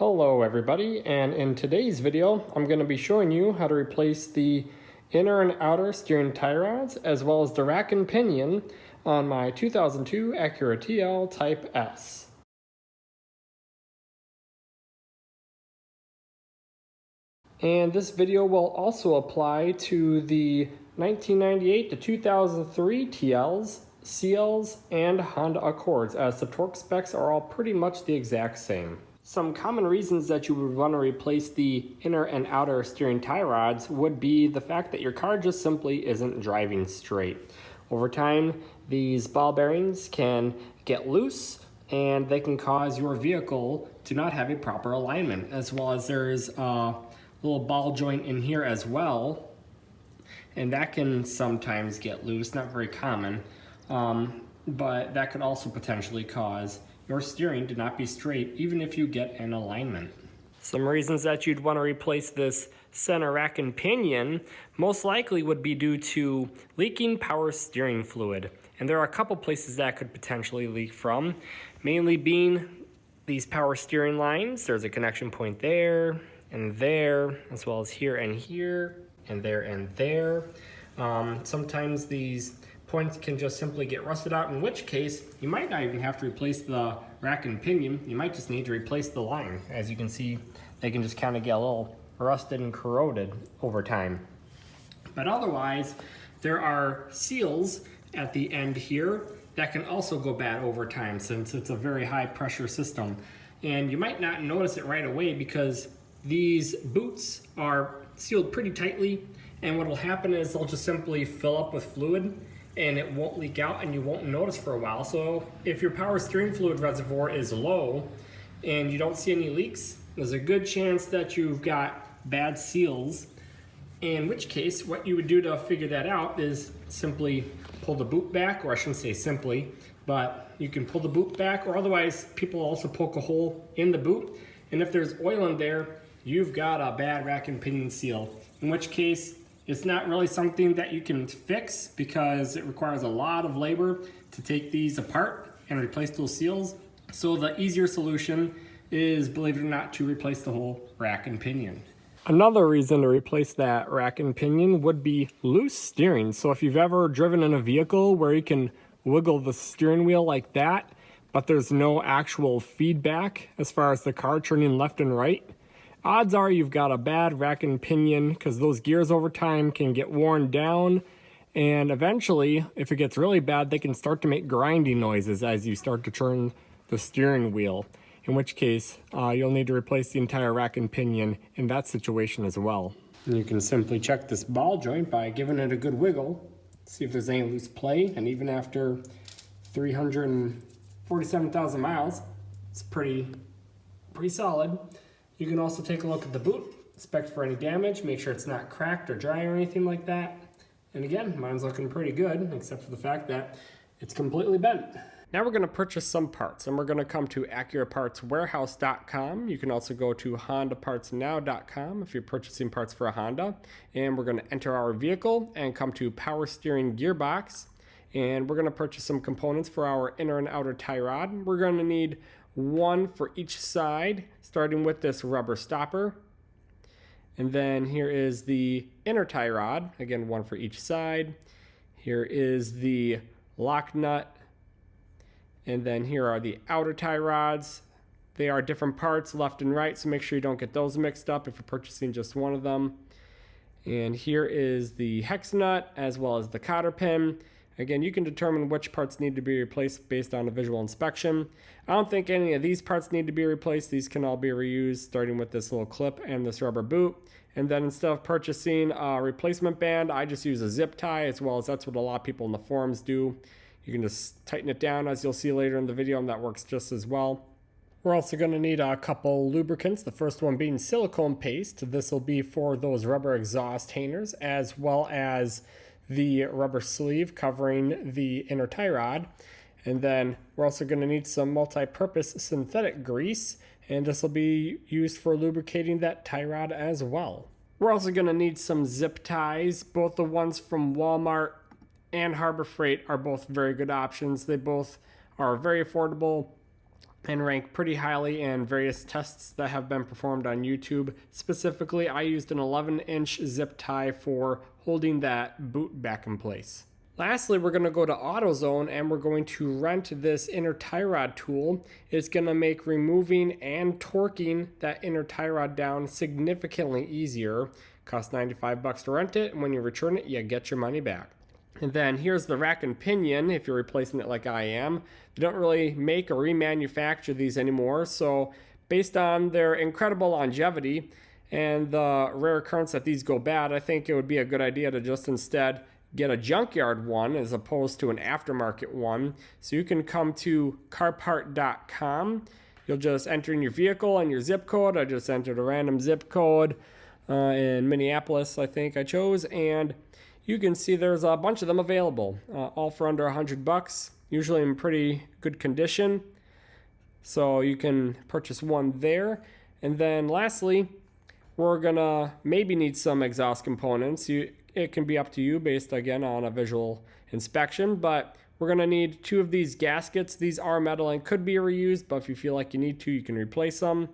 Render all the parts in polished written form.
Hello everybody, and in today's video I'm going to be showing you how to replace the inner and outer steering tie rods as well as the rack and pinion on my 2002 Acura TL Type-S. And this video will also apply to the 1998 to 2003 TLs, CLs, and Honda Accords, as the torque specs are all pretty much the exact same. Some common reasons that you would want to replace the inner and outer steering tie rods would be the fact that your car just simply isn't driving straight. Over time, these ball bearings can get loose and they can cause your vehicle to not have a proper alignment, as well as there's a little ball joint in here as well, and that can sometimes get loose, not very common, but that could also potentially cause your steering to not be straight even if you get an alignment. Some reasons that you'd want to replace this center rack and pinion most likely would be due to leaking power steering fluid. And there are a couple places that could potentially leak from, mainly being these power steering lines. There's a connection point there and there, as well as here and here and there and there. Sometimes these points can just simply get rusted out, in which case you might not even have to replace the rack and pinion. You might just need to replace the line. As you can see, they can just kind of get a little rusted and corroded over time. But otherwise, there are seals at the end here that can also go bad over time, since it's a very high pressure system. And you might not notice it right away because these boots are sealed pretty tightly, and what will happen is they'll just simply fill up with fluid and it won't leak out and you won't notice for a while. So if your power steering fluid reservoir is low and you don't see any leaks, there's a good chance that you've got bad seals, in which case what you would do to figure that out is simply pull the boot back, or I shouldn't say simply, but you can pull the boot back, or otherwise people also poke a hole in the boot, and if there's oil in there, you've got a bad rack and pinion seal, in which case it's not really something that you can fix because it requires a lot of labor to take these apart and replace those seals. So the easier solution is, believe it or not, to replace the whole rack and pinion. Another reason to replace that rack and pinion would be loose steering. So if you've ever driven in a vehicle where you can wiggle the steering wheel like that, but there's no actual feedback as far as the car turning left and right, odds are you've got a bad rack and pinion, because those gears over time can get worn down, and eventually, if it gets really bad, they can start to make grinding noises as you start to turn the steering wheel, in which case you'll need to replace the entire rack and pinion in that situation as well. And you can simply check this ball joint by giving it a good wiggle, see if there's any loose play, and even after 347,000 miles, it's pretty solid. You can also take a look at the boot, inspect for any damage, make sure it's not cracked or dry or anything like that. And again, mine's looking pretty good, except for the fact that it's completely bent. Now we're going to purchase some parts, and we're going to come to AcuraPartsWarehouse.com. You can also go to HondaPartsNow.com if you're purchasing parts for a Honda. And we're going to enter our vehicle and come to Power Steering Gearbox. And we're going to purchase some components for our inner and outer tie rod. We're going to need one for each side, starting with this rubber stopper. And then here is the inner tie rod, again one for each side. Here is the lock nut, and then here are the outer tie rods. They are different parts, left and right, so make sure you don't get those mixed up if you're purchasing just one of them. And here is the hex nut as well as the cotter pin. Again, you can determine which parts need to be replaced based on a visual inspection. I don't think any of these parts need to be replaced. These can all be reused, starting with this little clip and this rubber boot. And then instead of purchasing a replacement band, I just use a zip tie, as well as that's what a lot of people in the forums do. You can just tighten it down, as you'll see later in the video, and that works just as well. We're also going to need a couple lubricants, the first one being silicone paste. This will be for those rubber exhaust hangers, as well as the rubber sleeve covering the inner tie rod. And then we're also going to need some multi-purpose synthetic grease, and this will be used for lubricating that tie rod as well. We're also going to need some zip ties. Both the ones from Walmart and Harbor Freight are both very good options. They both are very affordable and rank pretty highly in various tests that have been performed on YouTube. Specifically, I used an 11-inch zip tie for holding that boot back in place. Lastly, we're going to go to AutoZone and we're going to rent this inner tie rod tool. It's going to make removing and torquing that inner tie rod down significantly easier. Costs $95 to rent it, and when you return it, you get your money back. And then here's the Rack and Pinion if you're replacing it like I am. They don't really make or remanufacture these anymore, so based on their incredible longevity and the rare occurrence that these go bad, I think it would be a good idea to just instead get a junkyard one as opposed to an aftermarket one. So you can come to carpart.com. You'll just enter in your vehicle and your zip code. I just entered a random zip code in Minneapolis, I think I chose, and you can see there's a bunch of them available, all for under $100, usually in pretty good condition. So you can purchase one there. And then lastly, we're gonna maybe need some exhaust components. It can be up to you based again on a visual inspection, but we're gonna need 2 of these gaskets. These are metal and could be reused, but if you feel like you need to, you can replace them.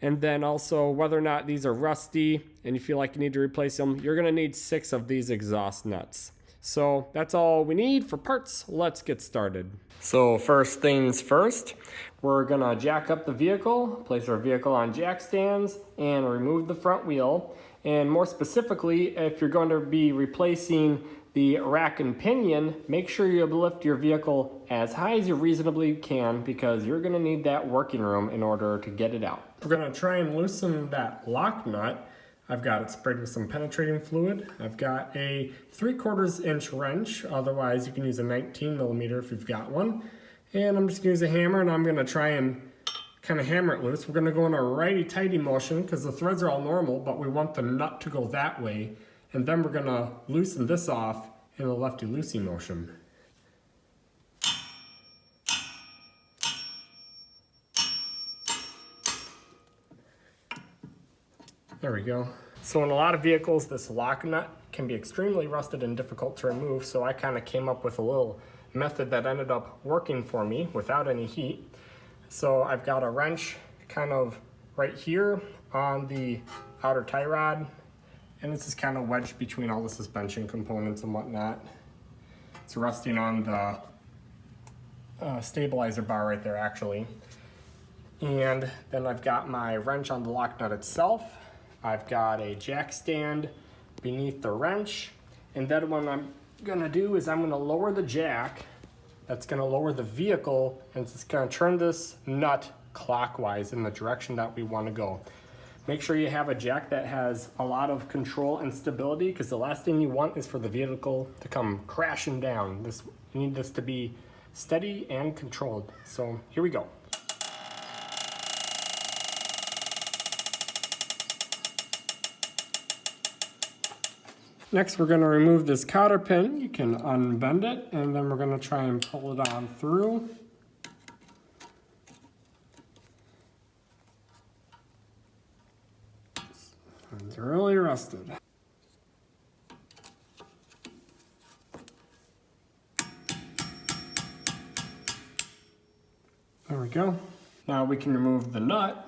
And then also whether or not these are rusty and you feel like you need to replace them, you're gonna need 6 of these exhaust nuts. So that's all we need for parts. Let's get started. So first things first, we're gonna jack up the vehicle, place our vehicle on jack stands, and remove the front wheel. And more specifically, if you're going to be replacing the rack and pinion, make sure you lift your vehicle as high as you reasonably can because you're gonna need that working room in order to get it out. We're gonna try and loosen that lock nut. I've got it sprayed with some penetrating fluid. I've got a 3/4 inch wrench, otherwise you can use a 19mm if you've got one. And I'm just gonna use a hammer and I'm gonna try and kind of hammer it loose. We're gonna go in a righty-tighty motion because the threads are all normal, but we want the nut to go that way. And then we're gonna loosen this off in a lefty-loosey motion. There we go. So in a lot of vehicles, this lock nut can be extremely rusted and difficult to remove, so I kind of came up with a little method that ended up working for me without any heat. So I've got a wrench kind of right here on the outer tie rod, and this is kind of wedged between all the suspension components and whatnot. It's resting on the stabilizer bar right there actually. And then I've got my wrench on the lock nut itself. I've got a jack stand beneath the wrench, and then what I'm gonna do is I'm gonna lower the jack. That's gonna lower the vehicle, and it's gonna turn this nut clockwise in the direction that we wanna go. Make sure you have a jack that has a lot of control and stability, because the last thing you want is for the vehicle to come crashing down. You need this to be steady and controlled. So here we go. Next, we're going to remove this cotter pin. You can unbend it, and then we're going to try and pull it on through. It's really rusted. There we go. Now we can remove the nut.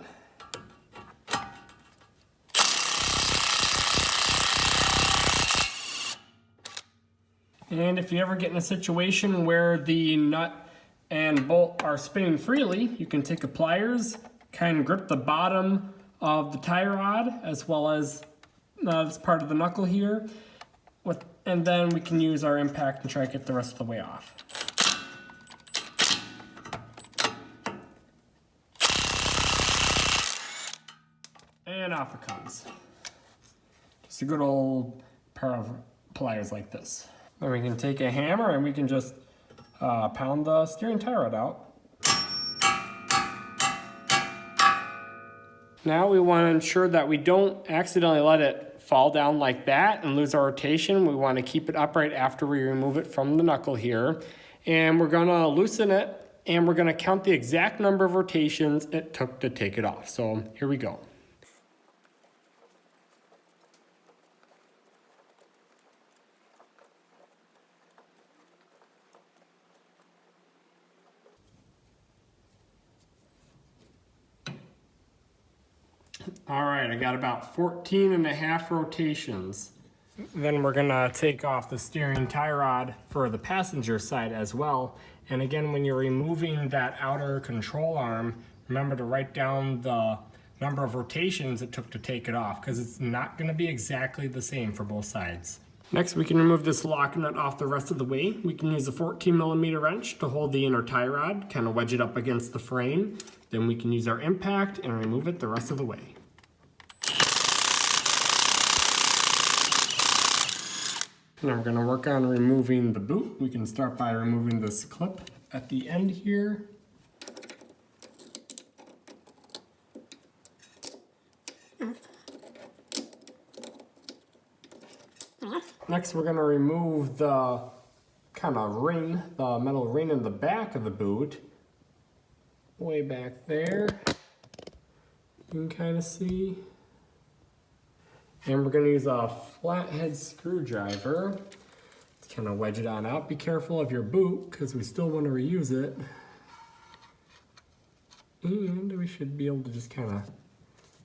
And if you ever get in a situation where the nut and bolt are spinning freely, you can take a pliers, kind of grip the bottom of the tie rod as well as this part of the knuckle here, and then we can use our impact and try to get the rest of the way off. And off it comes. Just a good old pair of pliers like this. Then we can take a hammer and we can just pound the steering tie rod out. Now we want to ensure that we don't accidentally let it fall down like that and lose our rotation. We want to keep it upright after we remove it from the knuckle here. And we're going to loosen it and we're going to count the exact number of rotations it took to take it off. So here we go. All right, I got about 14 and a half rotations. Then we're gonna take off the steering tie rod for the passenger side as well. And again, when you're removing that outer control arm, remember to write down the number of rotations it took to take it off, because it's not gonna be exactly the same for both sides. Next, we can remove this lock nut off the rest of the way. We can use a 14mm wrench to hold the inner tie rod, kind of wedge it up against the frame. Then we can use our impact and remove it the rest of the way. Now we're going to work on removing the boot. We can start by removing this clip at the end here. Next we're going to remove the kind of ring, the metal ring in the back of the boot. Way back there. You can kind of see. And we're going to use a flathead screwdriver to kind of wedge it on out. Be careful of your boot because we still want to reuse it. And we should be able to just kind of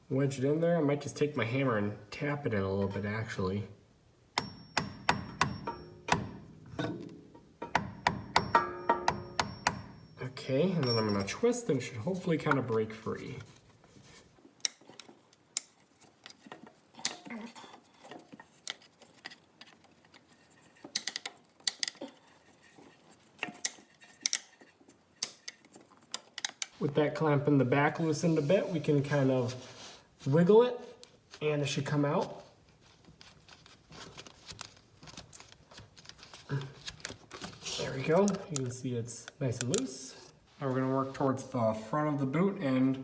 wedge it in there. I might just take my hammer and tap it in a little bit actually. Okay, and then I'm going to twist and it should hopefully kind of break free. With that clamp in the back loosened a bit, we can kind of wiggle it and it should come out. There we go. You can see it's nice and loose. Now we're going to work towards the front of the boot and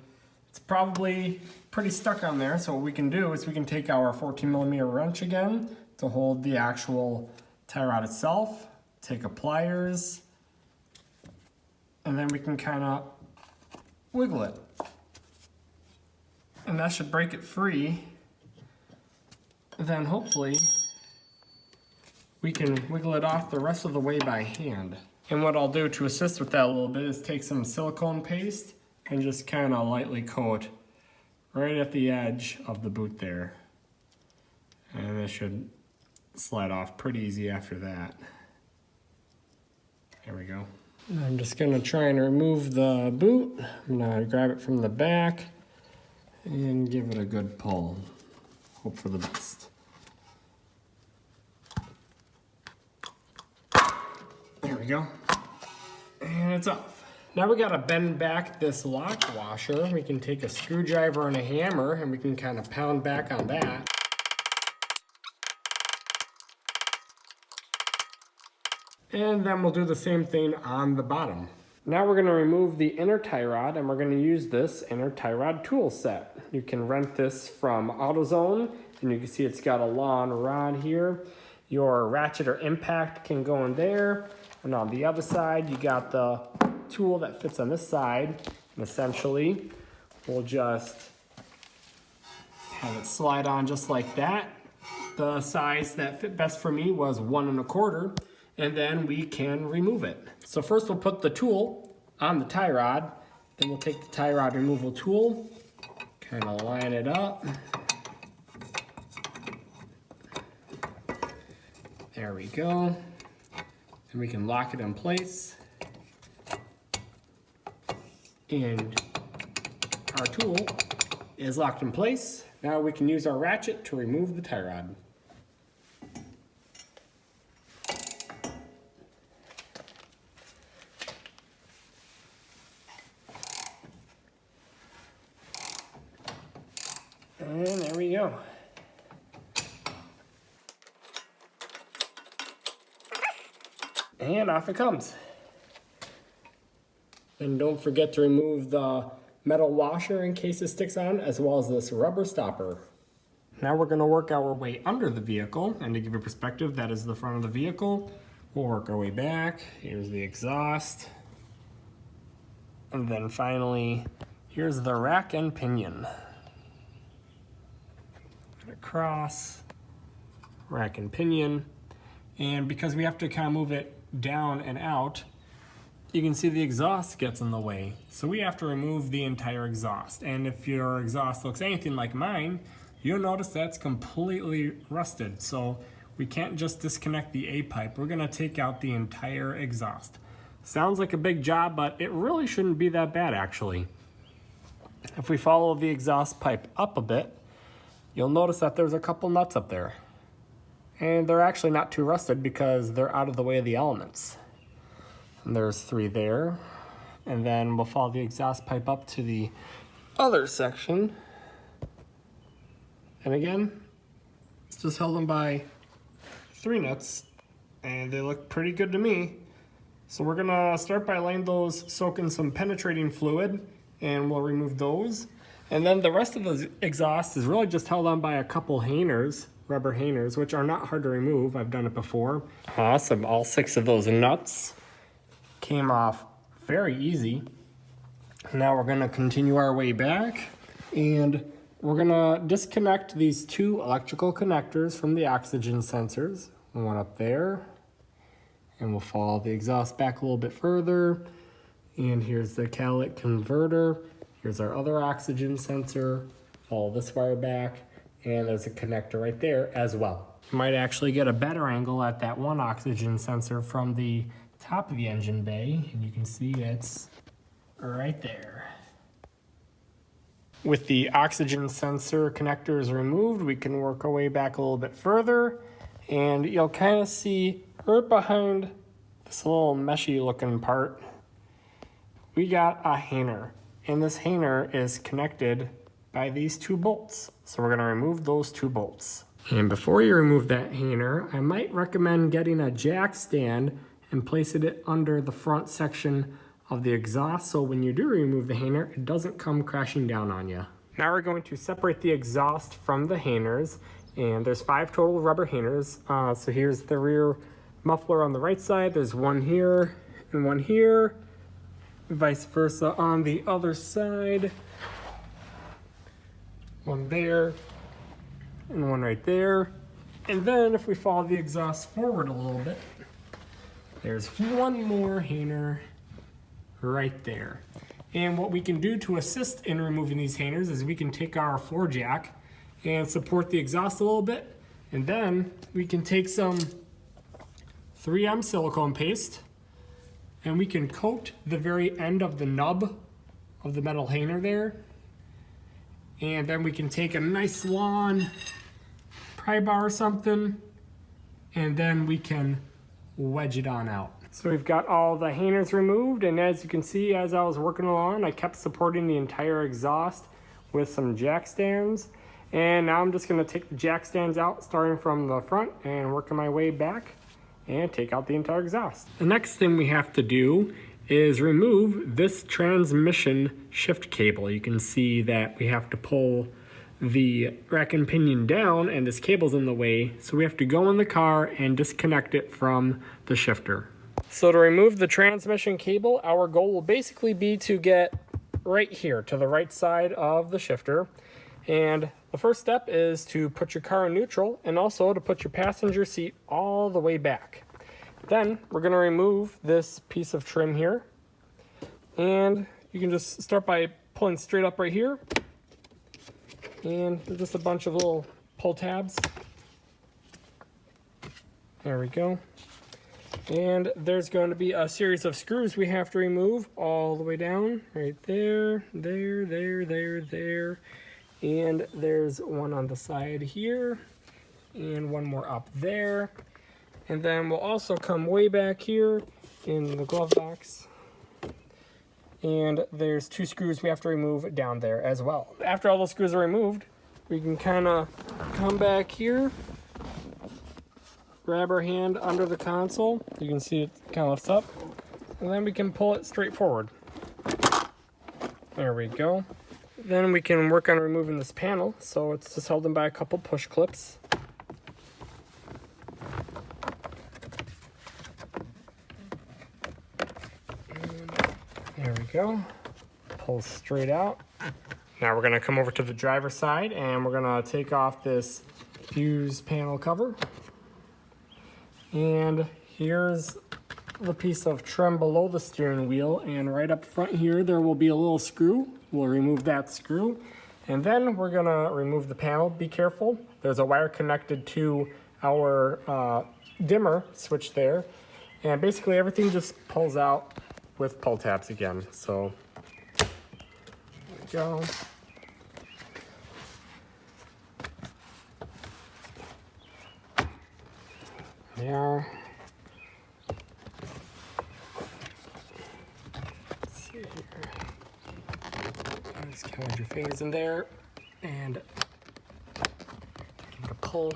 it's probably pretty stuck on there. So what we can do is we can take our 14mm wrench again to hold the actual tie rod itself, take a pliers, and then we can kind of wiggle it. And that should break it free. Then hopefully we can wiggle it off the rest of the way by hand. And what I'll do to assist with that a little bit is take some silicone paste and just kind of lightly coat right at the edge of the boot there. And it should slide off pretty easy after that. There we go. I'm just going to try and remove the boot. I'm going to grab it from the back and give it a good pull. Hope for the best. There we go. And it's off. Now we got to bend back this lock washer. We can take a screwdriver and a hammer and we can kind of pound back on that. And then we'll do the same thing on the bottom. Now we're going to remove the inner tie rod and we're going to use this inner tie rod tool set. You can rent this from AutoZone and you can see it's got a long rod here. Your ratchet or impact can go in there. And on the other side, you got the tool that fits on this side. And essentially, we'll just have it slide on just like that. The size that fit best for me was 1 1/4. And then we can remove it. So first we'll put the tool on the tie rod, then we'll take the tie rod removal tool, kind of line it up. There we go. And we can lock it in place. And our tool is locked in place. Now we can use our ratchet to remove the tie rod. And there we go. And off it comes. And don't forget to remove the metal washer in case it sticks on, as well as this rubber stopper. Now we're going to work our way under the vehicle, and to give you perspective, that is the front of the vehicle. We'll work our way back. Here's the exhaust. And then finally, here's the rack and pinion. Across, rack and pinion. And because we have to kind of move it down and out, you can see the exhaust gets in the way. So we have to remove the entire exhaust. And if your exhaust looks anything like mine, you'll notice that's completely rusted. So we can't just disconnect the A pipe. We're gonna take out the entire exhaust. Sounds like a big job, but it really shouldn't be that bad actually. If we follow the exhaust pipe up a bit, you'll notice that there's a couple nuts up there. And they're actually not too rusted because they're out of the way of the elements. And there's 3 there. And then we'll follow the exhaust pipe up to the other section. And again, it's just held in by 3 nuts. And they look pretty good to me. So we're gonna start by letting those soak in some penetrating fluid, and we'll remove those. And then the rest of the exhaust is really just held on by a couple hangers, rubber hangers, which are not hard to remove. I've done it before. Awesome, all 6 of those nuts came off very easy. Now we're gonna continue our way back, and we're gonna disconnect these 2 electrical connectors from the oxygen sensors. One up there, and we'll follow the exhaust back a little bit further. And here's the catalytic converter. Here's our other oxygen sensor. Follow this wire back, and there's a connector right there as well. You might actually get a better angle at that one oxygen sensor from the top of the engine bay, and you can see it's right there. With the oxygen sensor connectors removed, we can work our way back a little bit further, and you'll kind of see right behind this little meshy looking part, we got a hanger, and this hanger is connected by these 2 bolts. So we're going to remove those 2 bolts. And before you remove that hanger, I might recommend getting a jack stand and placing it under the front section of the exhaust, so when you do remove the hanger, it doesn't come crashing down on you. Now we're going to separate the exhaust from the hangers, and there's 5 total rubber hangers. So here's the rear muffler on the right side. There's 1 here and 1 here, vice versa on the other side. 1 there and 1 right there. And then if we follow the exhaust forward a little bit, there's 1 more hanger right there. And what we can do to assist in removing these hangers is we can take our floor jack and support the exhaust a little bit, and then we can take some 3M silicone paste and we can coat the very end of the nub of the metal hanger there, and then we can take a nice long pry bar or something, and then we can wedge it on out. So we've got all the hangers removed, and as you can see, as I was working along, I kept supporting the entire exhaust with some jack stands. And now I'm just gonna take the jack stands out, starting from the front and working my way back and take out the entire exhaust. The next thing we have to do is remove this transmission shift cable. You can see that we have to pull the rack and pinion down, and this cable's in the way, so we have to go in the car and disconnect it from the shifter. So to remove the transmission cable, our goal will basically be to get right here to the right side of the shifter. And the first step is to put your car in neutral, and also to put your passenger seat all the way back. Then we're going to remove this piece of trim here, and you can just start by pulling straight up right here, and there's just a bunch of little pull tabs. There we go. And there's going to be a series of screws we have to remove all the way down, right there, there. And there's one on the side here, and one more up there. And then we'll also come way back here in the glove box, and there's 2 screws we have to remove down there as well. After all those screws are removed, we can kind of come back here, grab our hand under the console. You can see it kind of lifts up, and then we can pull it straight forward. There we go. Then we can work on removing this panel, so it's just held in by a couple push clips. And there we go. Pull straight out. Now we're going to come over to the driver's side, and we're going to take off this fuse panel cover. And here's the piece of trim below the steering wheel, and right up front here there will be a little screw. We'll remove that screw, and then we're gonna remove the panel. Be careful, there's a wire connected to our dimmer switch there, and basically everything just pulls out with pull tabs again. So there we go. There. Let's see here. Just count your fingers in there and give it a pull.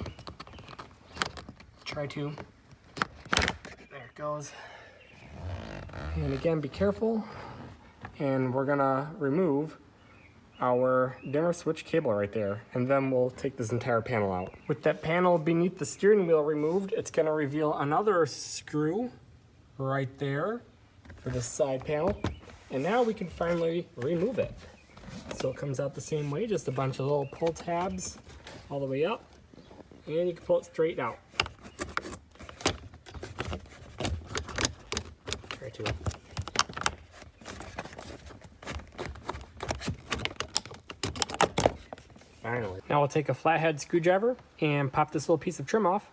Try to. There it goes. And again, be careful. And we're gonna remove our dimmer switch cable right there, and then we'll take this entire panel out. With that panel beneath the steering wheel removed, it's gonna reveal another screw right there for this side panel, and now we can finally remove it. So it comes out the same way, just a bunch of little pull tabs all the way up, and you can pull it straight out. Try to. Finally. Now we'll take a flathead screwdriver and pop this little piece of trim off.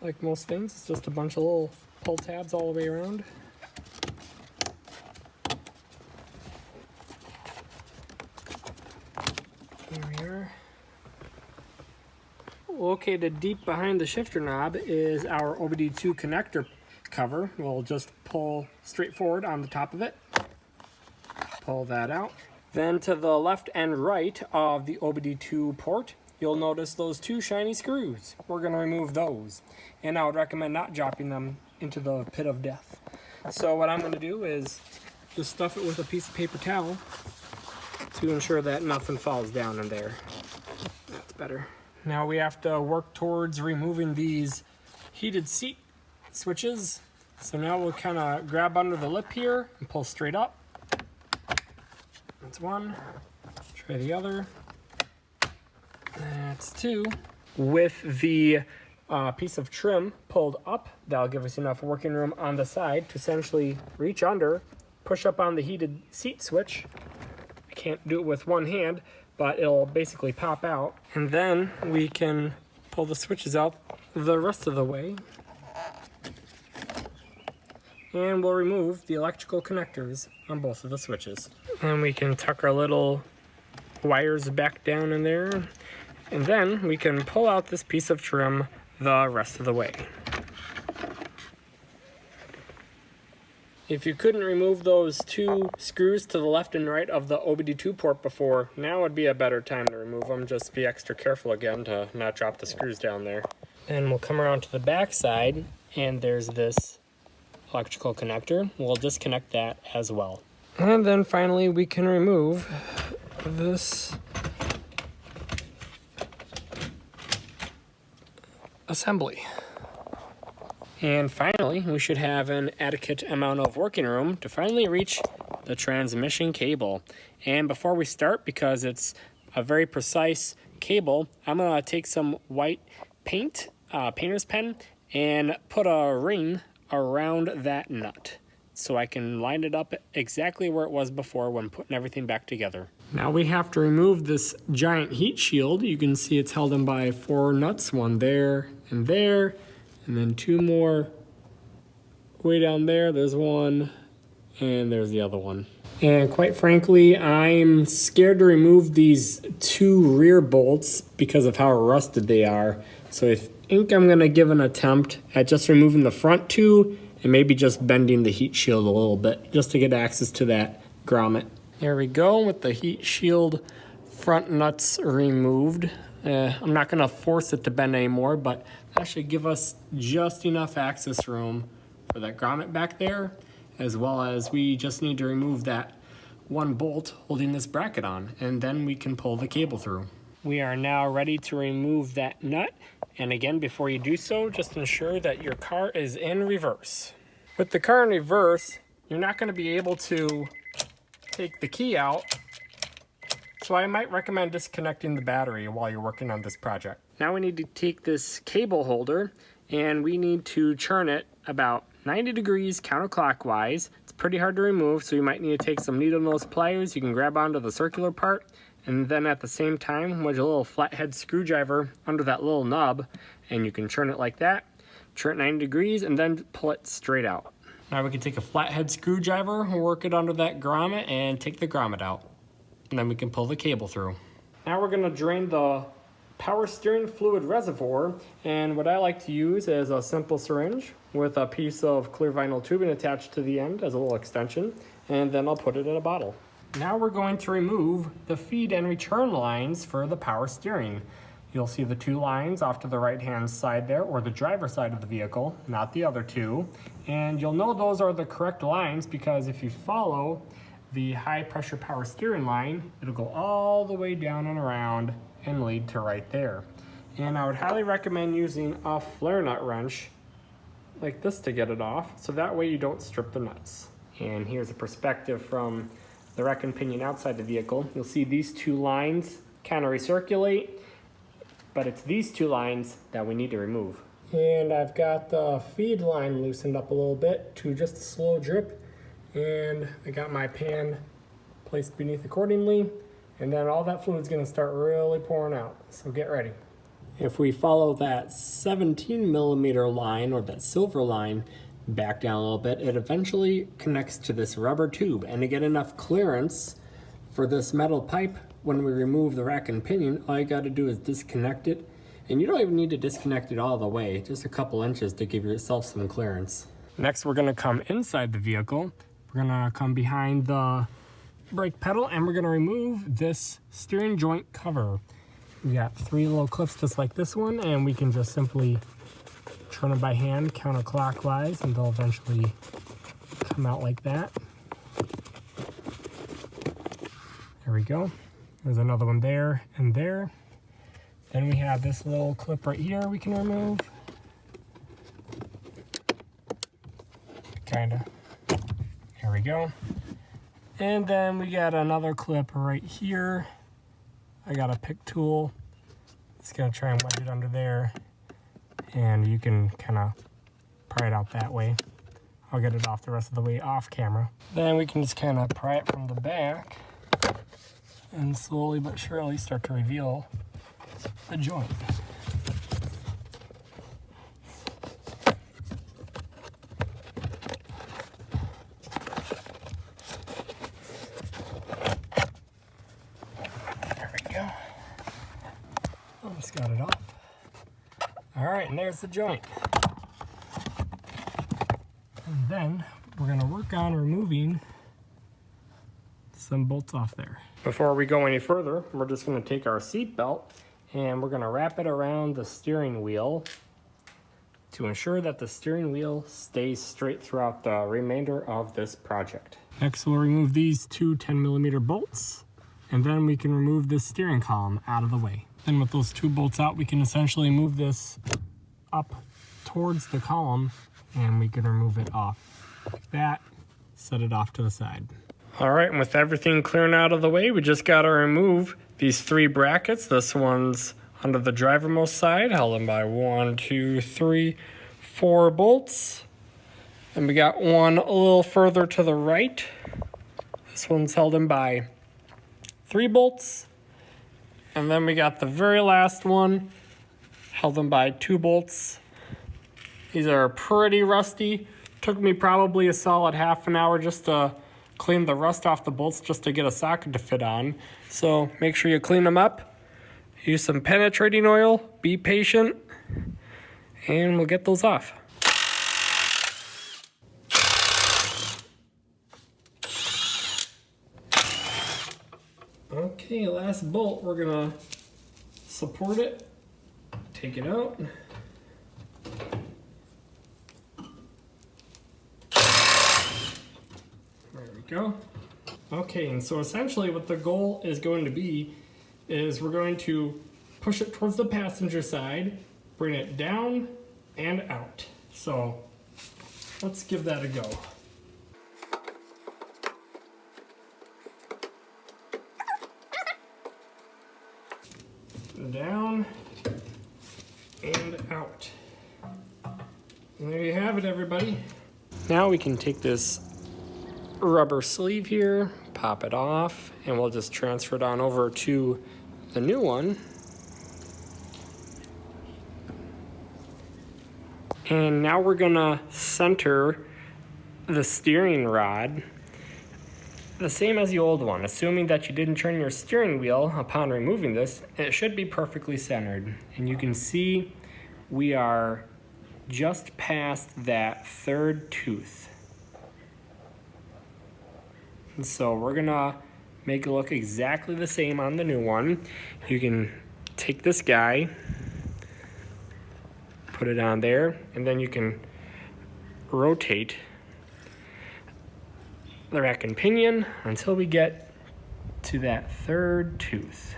Like most things, it's just a bunch of little pull tabs all the way around. There we are. Located deep behind the shifter knob is our OBD2 connector cover. We'll just pull straight forward on the top of it. Pull that out. Then to the left and right of the OBD2 port, you'll notice those two shiny screws. We're going to remove those, and I would recommend not dropping them into the pit of death. So what I'm going to do is just stuff it with a piece of paper towel to ensure that nothing falls down in there. That's better. Now we have to work towards removing these heated seat switches. So now we'll kind of grab under the lip here and pull straight up. That's one. Try the other. That's two. With the piece of trim pulled up, that'll give us enough working room on the side to essentially reach under, push up on the heated seat switch. I can't do it with one hand, but it'll basically pop out. And then we can pull the switches out the rest of the way. And we'll remove the electrical connectors on both of the switches. And we can tuck our little wires back down in there. And then we can pull out this piece of trim the rest of the way. If you couldn't remove those two screws to the left and right of the OBD2 port before, now would be a better time to remove them. Just be extra careful again to not drop the screws down there. And we'll come around to the back side, and there's this electrical connector. We'll disconnect that as well. And then finally we can remove this assembly. And finally, we should have an adequate amount of working room to finally reach the transmission cable. And before we start, because it's a very precise cable, I'm gonna take some white paint, painter's pen, and put a ring around that nut so I can line it up exactly where it was before when putting everything back together. Now we have to remove this giant heat shield. You can see it's held in by 4 nuts, one there, and then 2 more way down there. There's one, and there's the other one. And quite frankly, I'm scared to remove these 2 rear bolts because of how rusted they are. So I think I'm gonna give an attempt at just removing the front 2 and maybe just bending the heat shield a little bit just to get access to that grommet. There we go with the heat shield front nuts removed. I'm not gonna force it to bend anymore, but that should give us just enough access room for that grommet back there, as well as we just need to remove that 1 bolt holding this bracket on, and then we can pull the cable through. We are now ready to remove that nut. And again, before you do so, just ensure that your car is in reverse. With the car in reverse, you're not going to be able to take the key out, so I might recommend disconnecting the battery while you're working on this project. Now we need to take this cable holder and we need to churn it about 90 degrees counterclockwise. It's pretty hard to remove, so you might need to take some needle nose pliers. You can grab onto the circular part, and then at the same time, wedge a little flathead screwdriver under that little nub, and you can churn it like that. Churn it 90 degrees, and then pull it straight out. Now we can take a flathead screwdriver and work it under that grommet and take the grommet out. And then we can pull the cable through. Now we're gonna drain the power steering fluid reservoir, and what I like to use is a simple syringe with a piece of clear vinyl tubing attached to the end as a little extension, and then I'll put it in a bottle. Now we're going to remove the feed and return lines for the power steering. You'll see the two lines off to the right-hand side there, or the driver's side of the vehicle, not the other two. And you'll know those are the correct lines because if you follow the high-pressure power steering line, it'll go all the way down and around and lead to right there. And I would highly recommend using a flare nut wrench like this to get it off, so that way you don't strip the nuts. And here's a perspective from the Rack and Pinion outside the vehicle. You'll see these two lines kind of recirculate, but it's these two lines that we need to remove. And I've got the feed line loosened up a little bit to just a slow drip, and I got my pan placed beneath accordingly, and then all that fluid's gonna start really pouring out, so get ready. If we follow that 17 millimeter line, or that silver line, back down a little bit, it eventually connects to this rubber tube, and to get enough clearance for this metal pipe, when we remove the rack and pinion, all you gotta do is disconnect it. And you don't even need to disconnect it all the way, just a couple inches to give yourself some clearance. Next, we're gonna come inside the vehicle. We're gonna come behind the brake pedal, and we're gonna remove this steering joint cover. We got 3 little clips just like this one, and we can just simply turn it by hand counterclockwise, and they'll eventually come out like that. There we go. There's another one there and there. Then we have this little clip right here we can remove. Kinda. There we go. And then we got another clip right here. I got a pick tool. It's gonna try and wedge it under there. And you can kinda pry it out that way. I'll get it off the rest of the way off camera. Then we can just kinda pry it from the back and slowly but surely start to reveal the joint. There we go. Almost got it off. All right, and there's the joint. And then we're gonna work on removing some bolts off there. Before we go any further, we're just gonna take our seat belt and we're gonna wrap it around the steering wheel to ensure that the steering wheel stays straight throughout the remainder of this project. Next, we'll remove these two 10 millimeter bolts, and then we can remove this steering column out of the way. Then with those 2 bolts out, we can essentially move this up towards the column, and we can remove it off like that, set it off to the side. All right, and with everything clearing out of the way, we just gotta remove these 3 brackets. This one's under the drivermost side, held in by 1, 2, 3, 4 bolts. And we got one a little further to the right. This one's held in by 3 bolts. And then we got the very last one, held in by 2 bolts. These are pretty rusty. Took me probably a solid half an hour just to clean the rust off the bolts just to get a socket to fit on. So make sure you clean them up. Use some penetrating oil, be patient, and we'll get those off. Okay, last bolt, we're gonna support it, take it out. There we go. Okay, and so essentially what the goal is going to be is we're going to push it towards the passenger side, bring it down and out. So let's give that a go. Down and out. And there you have it, everybody. Now we can take this rubber sleeve here, pop it off, and we'll just transfer it on over to the new one. And now we're gonna center the steering rod the same as the old one. Assuming that you didn't turn your steering wheel upon removing this, it should be perfectly centered. And you can see we are just past that third tooth. And so we're gonna make it look exactly the same on the new one. You can take this guy, put it on there, and then you can rotate the rack and pinion until we get to that third tooth.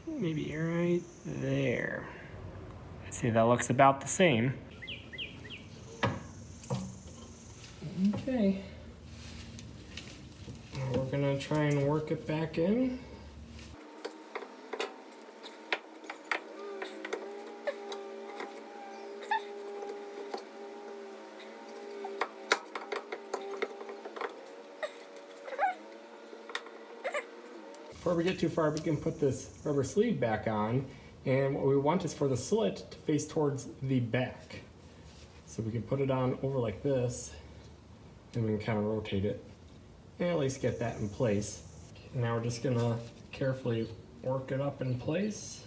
Maybe right there. See, that looks about the same. Okay. Now we're gonna try and work it back in. Before we get too far, we can put this rubber sleeve back on, and what we want is for the slit to face towards the back. So we can put it on over like this, and we can kind of rotate it, and at least get that in place. Now we're just gonna carefully work it up in place.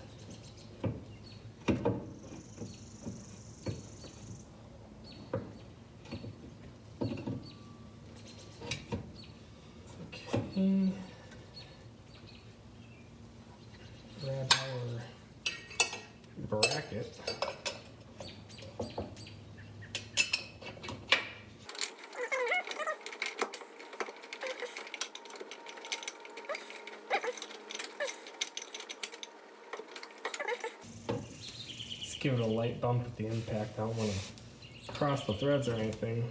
Okay. Grab our bracket. Just give it a light bump at the impact. I don't want to cross the threads or anything.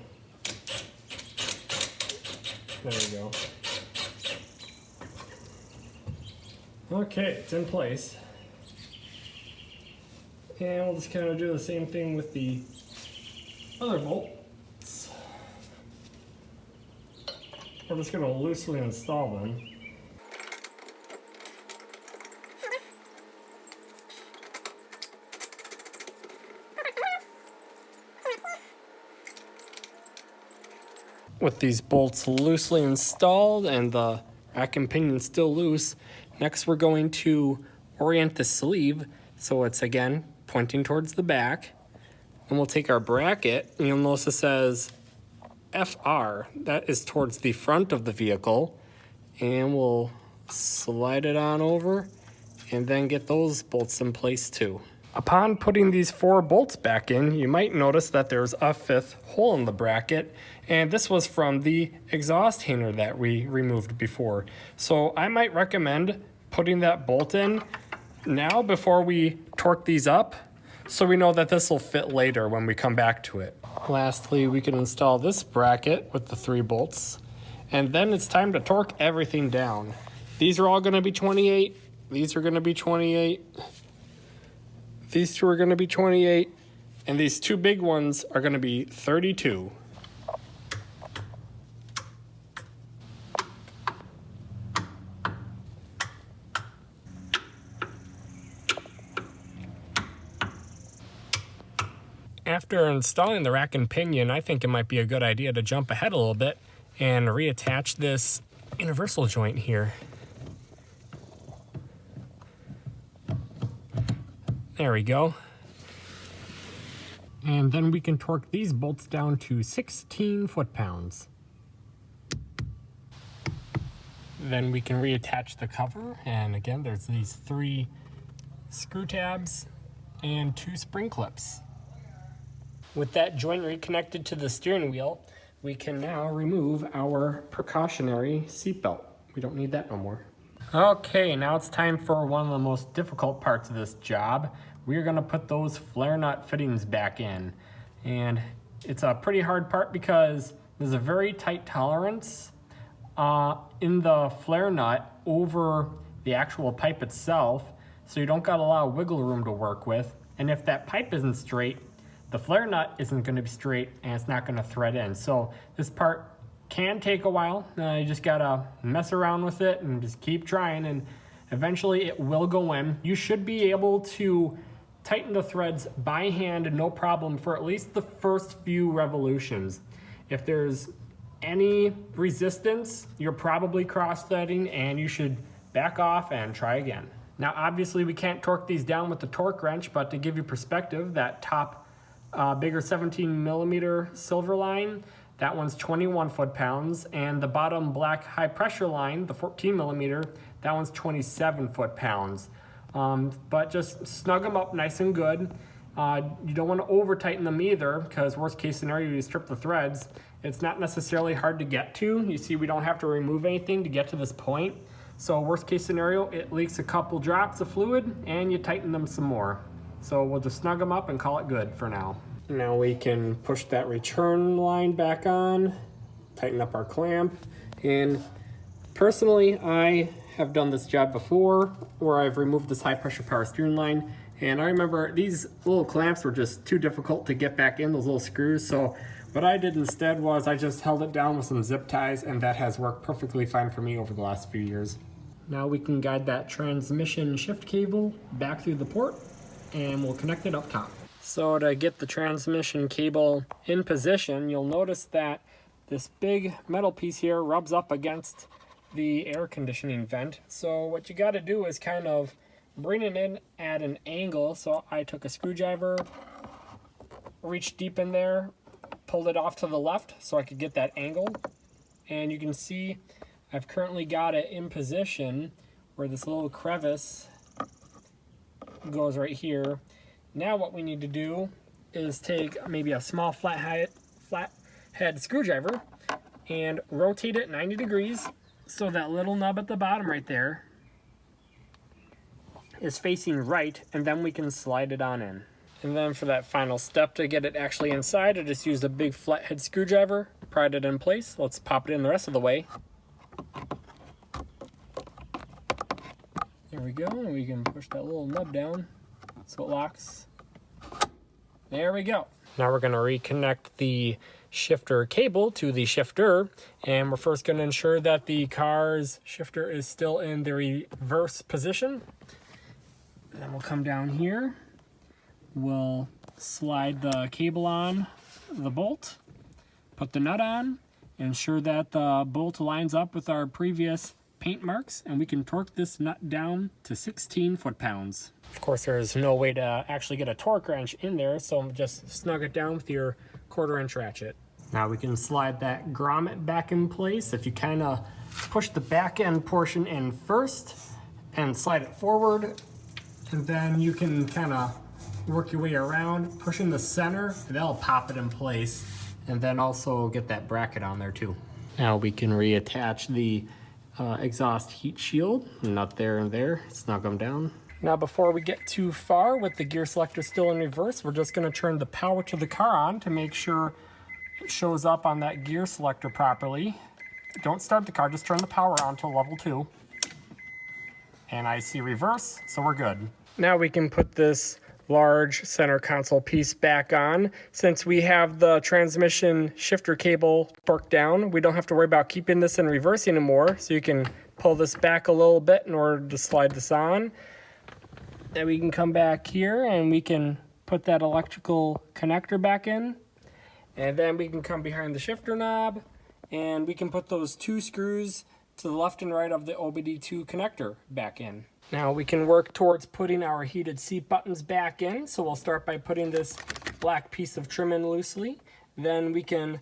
There we go. Okay, it's in place. And we'll just kind of do the same thing with the other bolts. We're just going to loosely install them. With these bolts loosely installed and the rack and pinion still loose, next we're going to orient the sleeve so it's again pointing towards the back. And we'll take our bracket, and you'll notice it says FR, that is towards the front of the vehicle, and we'll slide it on over and then get those bolts in place too. Upon putting these 4 bolts back in, you might notice that there's a 5th hole in the bracket, and this was from the exhaust hanger that we removed before. So I might recommend putting that bolt in now before we torque these up, so we know that this will fit later when we come back to it. Lastly, we can install this bracket with the 3 bolts, and then it's time to torque everything down. These are all gonna be 28, these are gonna be 28, these 2 are going to be 28, and these 2 big ones are going to be 32. After installing the rack and pinion, I think it might be a good idea to jump ahead a little bit and reattach this universal joint here. There we go. And then we can torque these bolts down to 16 foot-pounds. Then we can reattach the cover, and again there's these 3 screw tabs and 2 spring clips. With that joint reconnected to the steering wheel, we can now remove our precautionary seatbelt. We don't need that no more. Okay, now it's time for one of the most difficult parts of this job. We're gonna put those flare nut fittings back in. And it's a pretty hard part because there's a very tight tolerance in the flare nut over the actual pipe itself, so you don't got a lot of wiggle room to work with. And if that pipe isn't straight, the flare nut isn't going to be straight and it's not going to thread in. So this part can take a while. You just gotta mess around with it and just keep trying, and eventually it will go in. You should be able to tighten the threads by hand no problem for at least the first few revolutions. If there's any resistance, you're probably cross-threading and you should back off and try again. Now obviously we can't torque these down with the torque wrench, but to give you perspective, that top bigger 17mm silver line, that one's 21 foot-pounds, and the bottom black high-pressure line, the 14mm, that one's 27 foot-pounds. But just snug them up nice and good. You don't want to over-tighten them either, because worst-case scenario, you strip the threads. It's not necessarily hard to get to. You see, we don't have to remove anything to get to this point. So worst-case scenario, it leaks a couple drops of fluid, and you tighten them some more. So we'll just snug them up and call it good for now. Now we can push that return line back on, tighten up our clamp, and personally I have done this job before where I've removed this high pressure power steering line, and I remember these little clamps were just too difficult to get back in, those little screws. So what I did instead was I just held it down with some zip ties, and that has worked perfectly fine for me over the last few years. Now we can guide that transmission shift cable back through the port, and we'll connect it up top. So to get the transmission cable in position, you'll notice that this big metal piece here rubs up against the air conditioning vent. So what you got to do is kind of bring it in at an angle. So I took a screwdriver, reached deep in there, pulled it off to the left so I could get that angle. And you can see I've currently got it in position where this little crevice goes right here. Now what we need to do is take maybe a small flat head screwdriver and rotate it 90 degrees so that little nub at the bottom right there is facing right, and then we can slide it on in. And then for that final step to get it actually inside, I just used a big flathead screwdriver, pried it in place. Let's pop it in the rest of the way. There we go, and we can push that little nub down so it locks. There we go. Now we're going to reconnect the shifter cable to the shifter, and we're first going to ensure that the car's shifter is still in the reverse position. And then we'll come down here. We'll slide the cable on the bolt, put the nut on, ensure that the bolt lines up with our previous paint marks, and we can torque this nut down to 16 foot-pounds. Of course, there's no way to actually get a torque wrench in there, so just snug it down with your 1/4-inch ratchet. Now we can slide that grommet back in place. If you kind of push the back end portion in first and slide it forward, and then you can kind of work your way around, push in the center, and that'll pop it in place, and then also get that bracket on there too. Now we can reattach the exhaust heat shield, nut there and there, snug them down. Now before we get too far with the gear selector still in reverse, we're just going to turn the power to the car on to make sure it shows up on that gear selector properly. Don't start the car, just turn the power on to level 2. And I see reverse, so we're good. Now we can put this large center console piece back on. Since we have the transmission shifter cable torqued down, we don't have to worry about keeping this in reverse anymore. So you can pull this back a little bit in order to slide this on. Then we can come back here and we can put that electrical connector back in. And then we can come behind the shifter knob and we can put those 2 screws to the left and right of the OBD2 connector back in. Now we can work towards putting our heated seat buttons back in. So we'll start by putting this black piece of trim in loosely. Then we can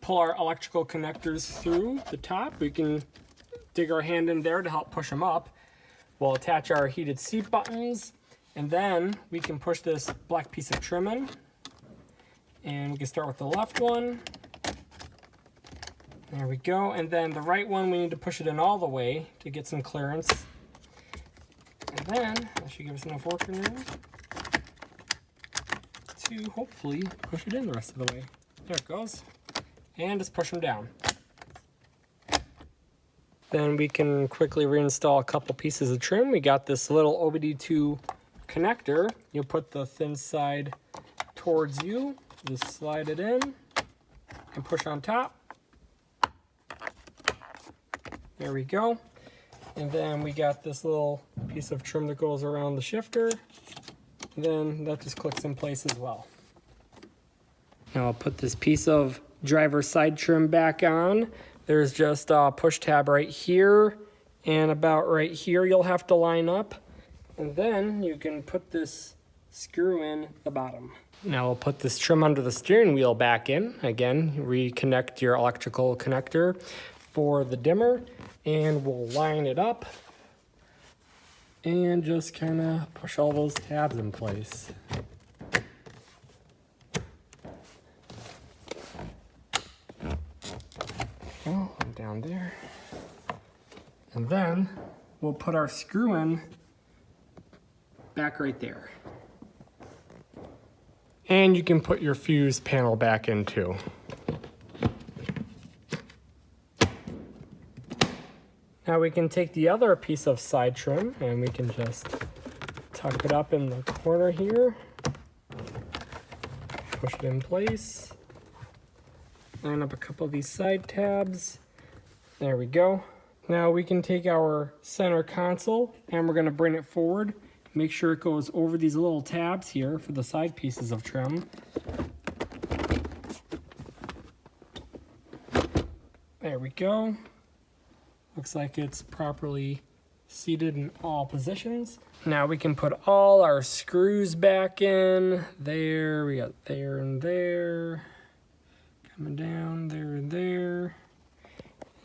pull our electrical connectors through the top. We can dig our hand in there to help push them up. We'll attach our heated seat buttons, and then we can push this black piece of trim in. And we can start with the left one. There we go. And then the right one, we need to push it in all the way to get some clearance. And then, that should give us enough working room to hopefully push it in the rest of the way. There it goes. and just push them down. Then we can quickly reinstall a couple pieces of trim. We got this little OBD2 connector. You'll put the thin side towards you, just slide it in and push on top. There we go. And then we got this little piece of trim that goes around the shifter. And then that just clicks in place as well. Now I'll put this piece of driver side trim back on. There's just a push tab right here and about right here you'll have to line up. And then you can put this screw in the bottom. Now we'll put this trim under the steering wheel back in. Again, reconnect your electrical connector for the dimmer and we'll line it up and just kind of push all those tabs in place. Oh, down there. And then we'll put our screw in back right there. And you can put your fuse panel back in too. Now we can take the other piece of side trim and we can just tuck it up in the corner here. Push it in place. Line up a couple of these side tabs. There we go. Now we can take our center console and we're going to bring it forward. Make sure it goes over these little tabs here for the side pieces of trim. There we go. Looks like it's properly seated in all positions. Now we can put all our screws back in. There, we got there and there. Coming down, there and there.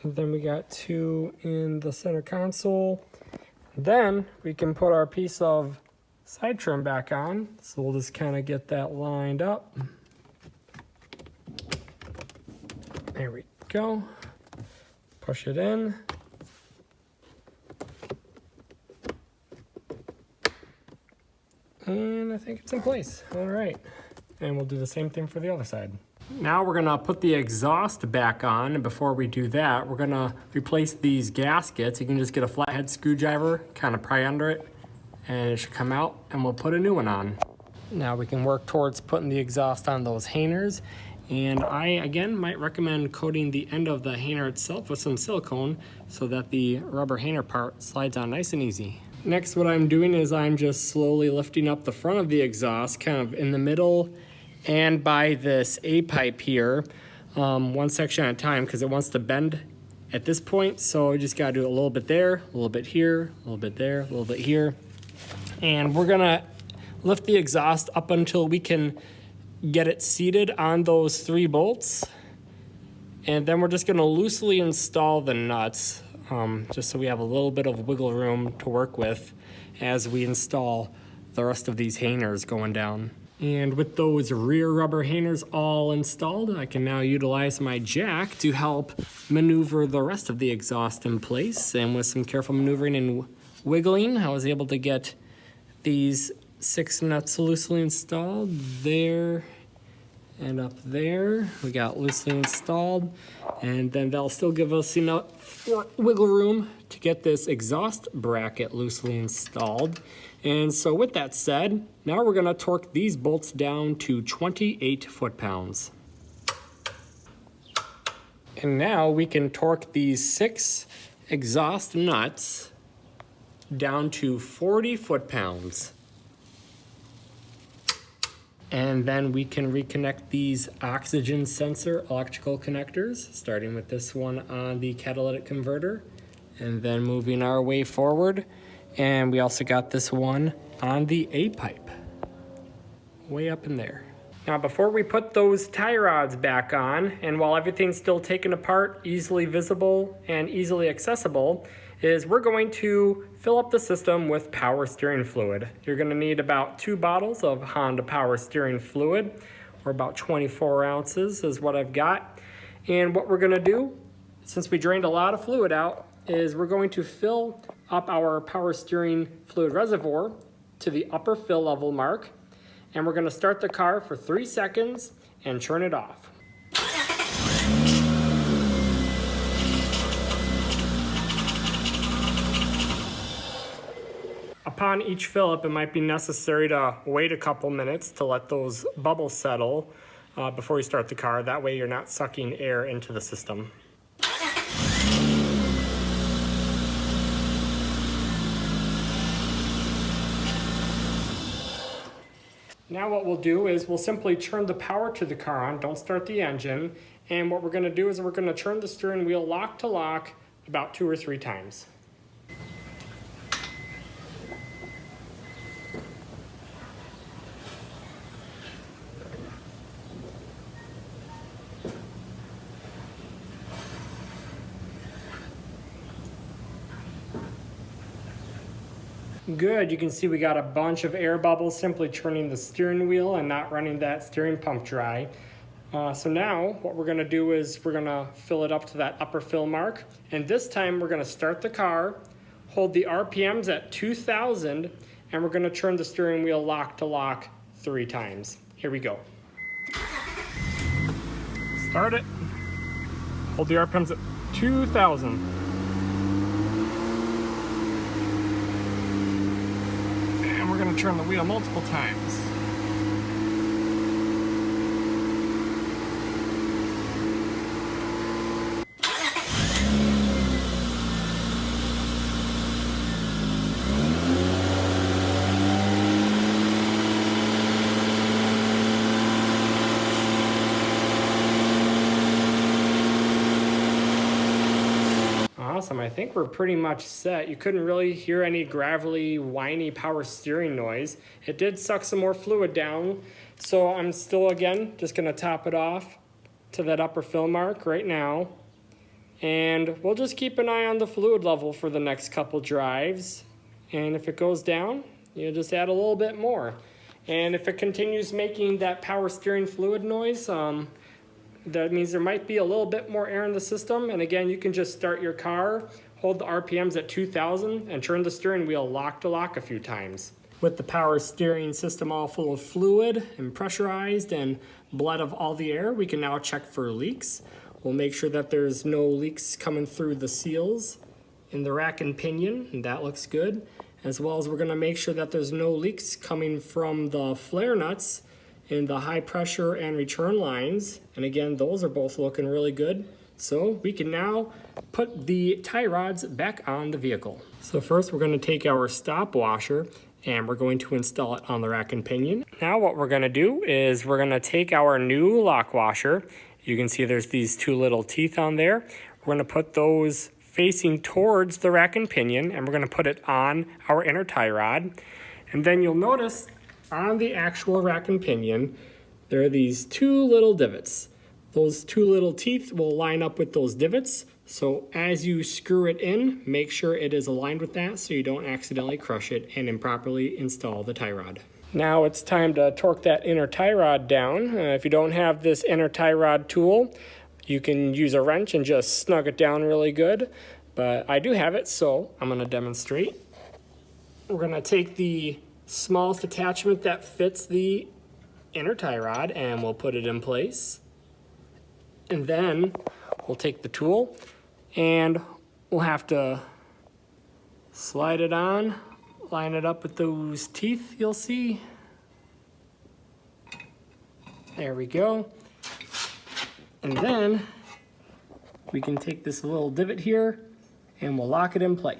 And then we got two in the center console. Then we can put our piece of side trim back on. So we'll just kind of get that lined up. There we go. Push it in. And I think it's in place. All right. And we'll do the same thing for the other side. Now we're gonna put the exhaust back on, and before we do that, we're gonna replace these gaskets. You can just get a flathead screwdriver, kind of pry under it, and it should come out, and we'll put a new one on. Now we can work towards putting the exhaust on those hangers, and I, again, might recommend coating the end of the hanger itself with some silicone so that the rubber hanger part slides on nice and easy. Next, what I'm doing is I'm just slowly lifting up the front of the exhaust, kind of in the middle, and by this A-pipe here, one section at a time, because it wants to bend at this point. So we just gotta do a little bit there, a little bit here, a little bit there, a little bit here. And we're gonna lift the exhaust up until we can get it seated on those 3 bolts. And then we're just gonna loosely install the nuts, just so we have a little bit of wiggle room to work with as we install the rest of these hangers going down. And with those rear rubber hangers all installed, I can now utilize my jack to help maneuver the rest of the exhaust in place. And with some careful maneuvering and wiggling, I was able to get these 6 nuts loosely installed there and up there. We got loosely installed, and then that'll still give us enough wiggle room to get this exhaust bracket loosely installed. And so with that said, now we're gonna torque these bolts down to 28 foot-pounds. And now we can torque these 6 exhaust nuts down to 40 foot-pounds. And then we can reconnect these oxygen sensor electrical connectors, starting with this one on the catalytic converter, and then moving our way forward. And we also got this one on the A-pipe, way up in there. Now before we put those tie rods back on, and while everything's still taken apart, easily visible and easily accessible, is we're going to fill up the system with power steering fluid. You're gonna need about 2 bottles of Honda power steering fluid, or about 24 ounces is what I've got. And what we're gonna do, since we drained a lot of fluid out, is we're going to fill up our power steering fluid reservoir to the upper fill level mark, and we're gonna start the car for 3 seconds and turn it off. upon each fill-up, it might be necessary to wait a couple minutes to let those bubbles settle before you start the car. That way you're not sucking air into the system. Now what we'll do is we'll simply turn the power to the car on, don't start the engine, and what we're going to do is we're going to turn the steering wheel lock to lock about 2 or 3 times. Good, you can see we got a bunch of air bubbles simply turning the steering wheel and not running that steering pump dry. So now what we're gonna do is we're gonna fill it up to that upper fill mark. And this time we're gonna start the car, hold the RPMs at 2,000, and we're gonna turn the steering wheel lock to lock 3 times. Here we go. Start it, hold the RPMs at 2,000. We're going to turn the wheel multiple times. Awesome, I think we're pretty much set. You couldn't really hear any gravelly, whiny power steering noise. It did suck some more fluid down, so I'm still, again, just gonna top it off to that upper fill mark right now. And we'll just keep an eye on the fluid level for the next couple drives. And if it goes down, you just add a little bit more. And if it continues making that power steering fluid noise, that means there might be a little bit more air in the system. And again, you can just start your car, hold the RPMs at 2,000, and turn the steering wheel lock to lock a few times. With the power steering system all full of fluid and pressurized and bled of all the air, we can now check for leaks. We'll make sure that there's no leaks coming through the seals in the rack and pinion, and that looks good. As well as we're gonna make sure that there's no leaks coming from the flare nuts in the high pressure and return lines. And again, those are both looking really good. So we can now put the tie rods back on the vehicle. So first we're going to take our stop washer and we're going to install it on the rack and pinion. Now what we're going to do is we're going to take our new lock washer. You can see there's these 2 little teeth on there. We're going to put those facing towards the rack and pinion, and we're going to put it on our inner tie rod. And then you'll notice on the actual rack and pinion, there are these 2 little divots. Those 2 little teeth will line up with those divots. So as you screw it in, make sure it is aligned with that so you don't accidentally crush it and improperly install the tie rod. Now it's time to torque that inner tie rod down. If you don't have this inner tie rod tool, you can use a wrench and just snug it down really good. But I do have it, so I'm going to demonstrate. We're going to take the smallest attachment that fits the inner tie rod and we'll put it in place. And then we'll take the tool and we'll have to slide it on, line it up with those teeth you'll see. There we go. And then we can take this little divot here and we'll lock it in place.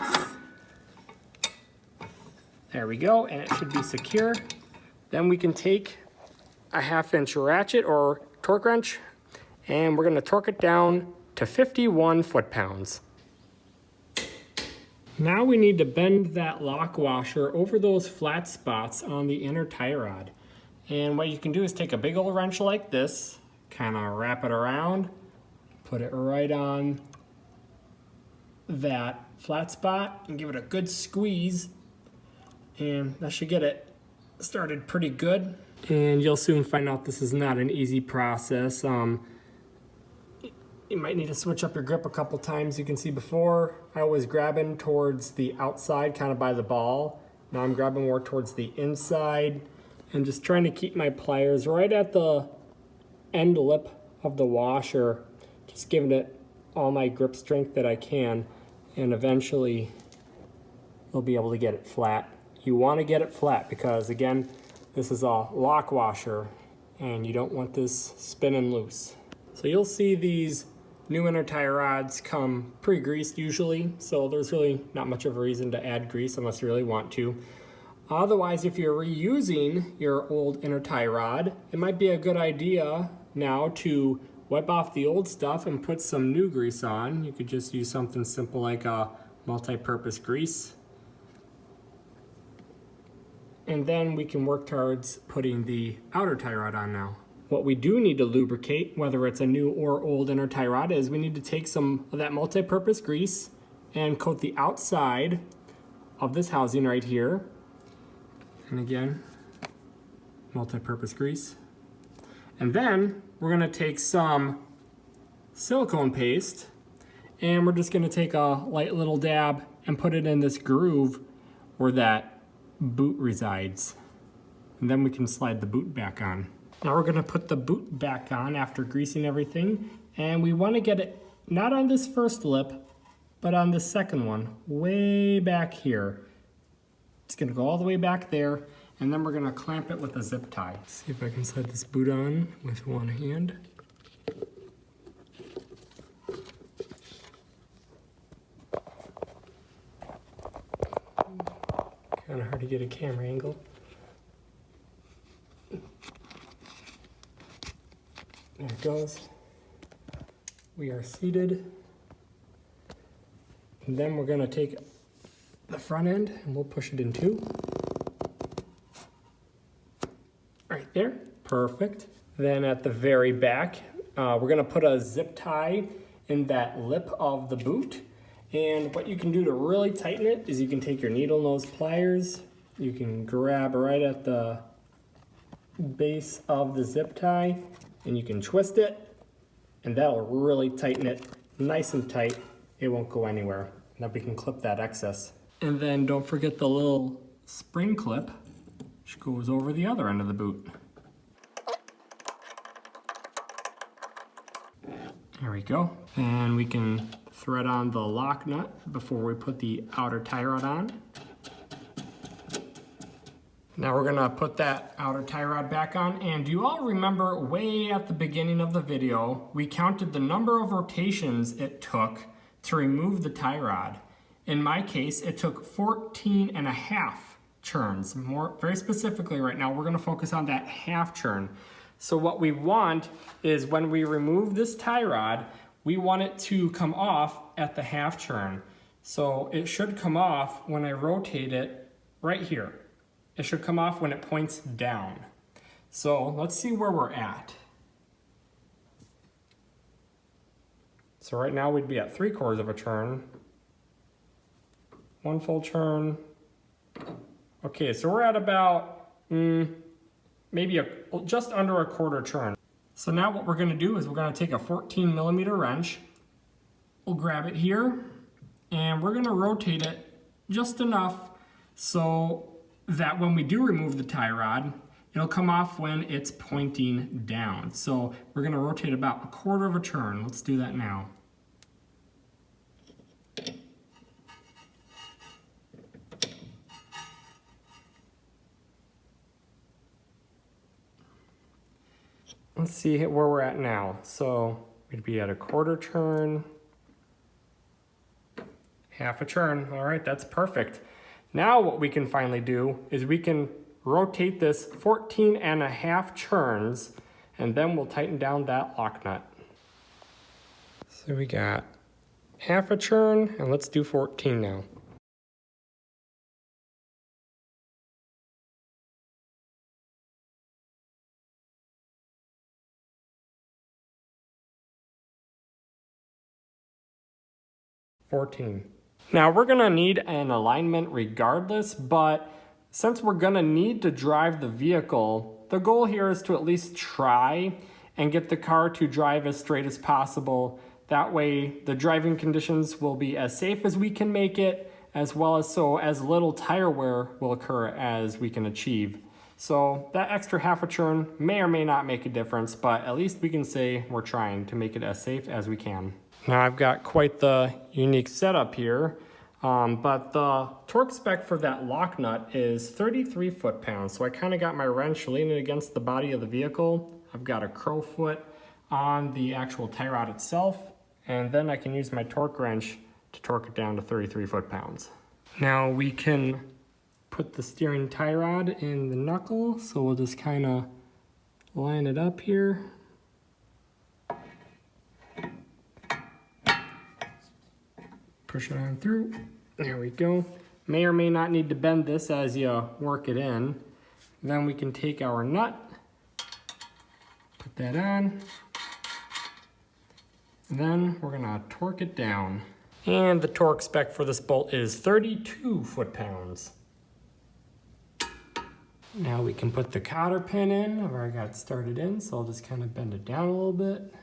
There we go, and it should be secure. Then we can take a 1/2-inch ratchet or torque wrench, and we're going to torque it down to 51 foot-pounds. Now we need to bend that lock washer over those flat spots on the inner tie rod. And what you can do is take a big old wrench like this, kind of wrap it around, put it right on that flat spot, and give it a good squeeze. And that should get it started pretty good. And you'll soon find out this is not an easy process. You might need to switch up your grip a couple times. You can see before I was grabbing towards the outside, kind of by the ball. Now I'm grabbing more towards the inside and just trying to keep my pliers right at the end lip of the washer, just giving it all my grip strength that I can, and eventually we'll be able to get it flat you want to get it flat because, again, this is a lock washer and you don't want this spinning loose. So you'll see these new inner tie rods come pre-greased usually, so there's really not much of a reason to add grease unless you really want to. Otherwise, if you're reusing your old inner tie rod, it might be a good idea now to wipe off the old stuff and put some new grease on. You could just use something simple like a multi-purpose grease. And then we can work towards putting the outer tie rod on now. What we do need to lubricate, whether it's a new or old inner tie rod, is we need to take some of that multi-purpose grease and coat the outside of this housing right here. And again, multi-purpose grease. And then we're gonna take some silicone paste and we're just gonna take a light little dab and put it in this groove where that boot resides. And then we can slide the boot back on. Now we're gonna put the boot back on after greasing everything, and we wanna get it not on this first lip, but on the second one, way back here. It's gonna go all the way back there, and then we're gonna clamp it with a zip tie. See if I can slide this boot on with one hand. Kinda hard to get a camera angle. There it goes. We are seated. And then we're gonna take the front end and we'll push it in too. Right there, perfect. Then at the very back, we're gonna put a zip tie in that lip of the boot. And what you can do to really tighten it is you can take your needle nose pliers, you can grab right at the base of the zip tie, and you can twist it, and that'll really tighten it nice and tight. It won't go anywhere. Now we can clip that excess. And then don't forget the little spring clip, which goes over the other end of the boot. There we go. And we can thread on the lock nut before we put the outer tie rod on. Now we're gonna put that outer tie rod back on, and do you all remember way at the beginning of the video, we counted the number of rotations it took to remove the tie rod. In my case, it took 14 and a half churns. Very specifically right now, we're gonna focus on that half churn. So what we want is when we remove this tie rod, we want it to come off at the half churn. So it should come off when I rotate it right here. It should come off when it points down. So let's see where we're at. So right now we'd be at 3/4 of a turn. 1 full turn. Okay, so we're at about maybe just under a 1/4 turn. So now what we're gonna do is we're gonna take a 14mm wrench. We'll grab it here and we're gonna rotate it just enough so that when we do remove the tie rod, it'll come off when it's pointing down. So we're gonna rotate about 1/4 of a turn. Let's do that now. Let's see where we're at now. So we'd be at a 1/4 turn, half a turn. All right, that's perfect. Now what we can finally do is we can rotate this 14 and a half churns, and then we'll tighten down that lock nut. So we got half a churn, and let's do 14 now. Now we're gonna need an alignment regardless, but since we're gonna need to drive the vehicle, the goal here is to at least try and get the car to drive as straight as possible. That way the driving conditions will be as safe as we can make it, as well as so as little tire wear will occur as we can achieve. So that extra half a turn may or may not make a difference, but at least we can say we're trying to make it as safe as we can. Now I've got quite the unique setup here. But the torque spec for that lock nut is 33 foot-pounds. So I kind of got my wrench leaning against the body of the vehicle. I've got a crow foot on the actual tie rod itself, and then I can use my torque wrench to torque it down to 33 foot-pounds. Now we can put the steering tie rod in the knuckle, so we'll just kind of line it up here. Push it on through. There we go. May or may not need to bend this as you work it in. Then we can take our nut, put that on. Then we're gonna torque it down. And the torque spec for this bolt is 32 foot-pounds. Now we can put the cotter pin in. I've already got it started in, so I'll just kind of bend it down a little bit.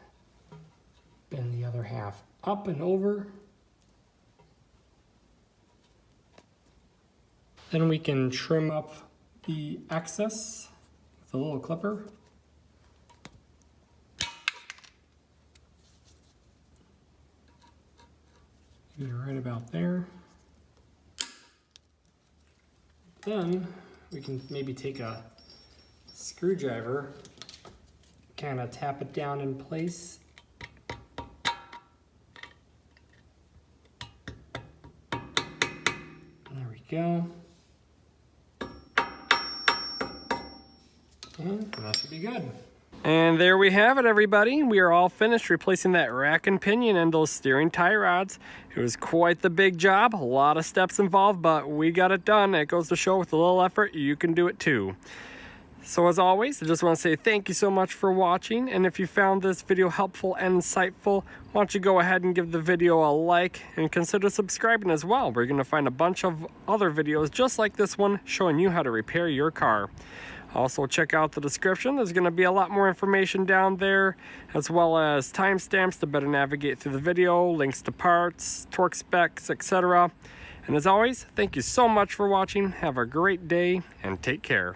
Bend the other half up and over. Then we can trim up the excess with a little clipper. Get it right about there. Then we can maybe take a screwdriver, kind of tap it down in place. There we go. And that should be good. And there we have it, everybody. We are all finished replacing that rack and pinion and those steering tie rods. It was quite the big job, a lot of steps involved, but we got it done. It goes to show with a little effort, you can do it too. So as always, I just want to say thank you so much for watching. And if you found this video helpful and insightful, why don't you go ahead and give the video a like and consider subscribing as well. We're going to find a bunch of other videos just like this one showing you how to repair your car. Also check out the description. There's going to be a lot more information down there, as well as timestamps to better navigate through the video, links to parts, torque specs, etc. And as always, thank you so much for watching. Have a great day and take care.